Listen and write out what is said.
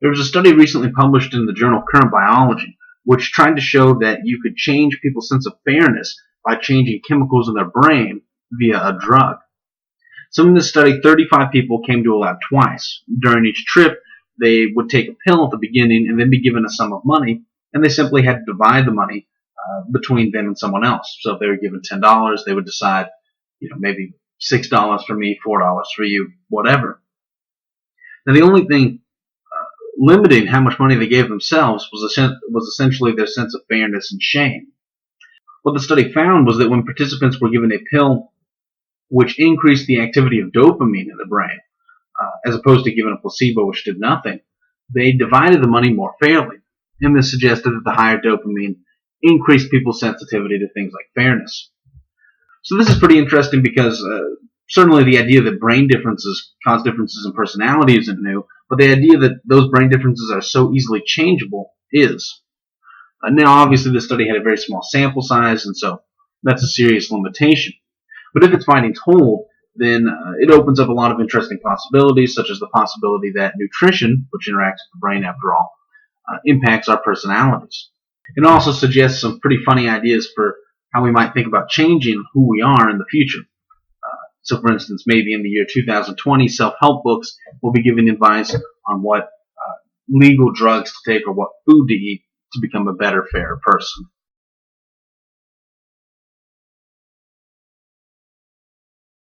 There was a study recently published in the journal Current Biology which tried to show that you could change people's sense of fairness by changing chemicals in their brain via a drug. So in this study, 35 people came to a lab twice. During each trip, they would take a pill at the beginning and then be given a sum of money, and they simply had to divide the money between them and someone else. So if they were given $10, they would decide, maybe $6 for me, $4 for you, whatever. Now the only thing limiting how much money they gave themselves was essentially their sense of fairness and shame. What the study found was that when participants were given a pill which increased the activity of dopamine in the brain, as opposed to given a placebo which did nothing, they divided the money more fairly. And this suggested that the higher dopamine increased people's sensitivity to things like fairness. So this is pretty interesting because certainly the idea that brain differences cause differences in personality isn't new, but the idea that those brain differences are so easily changeable is. Now, obviously, this study had a very small sample size, and so that's a serious limitation. But if its findings hold, then it opens up a lot of interesting possibilities, such as the possibility that nutrition, which interacts with the brain after all, impacts our personalities. It also suggests some pretty funny ideas for how we might think about changing who we are in the future. So, for instance, maybe in the year 2020, self-help books will be giving advice on what legal drugs to take or what food to eat to become a better, fairer person.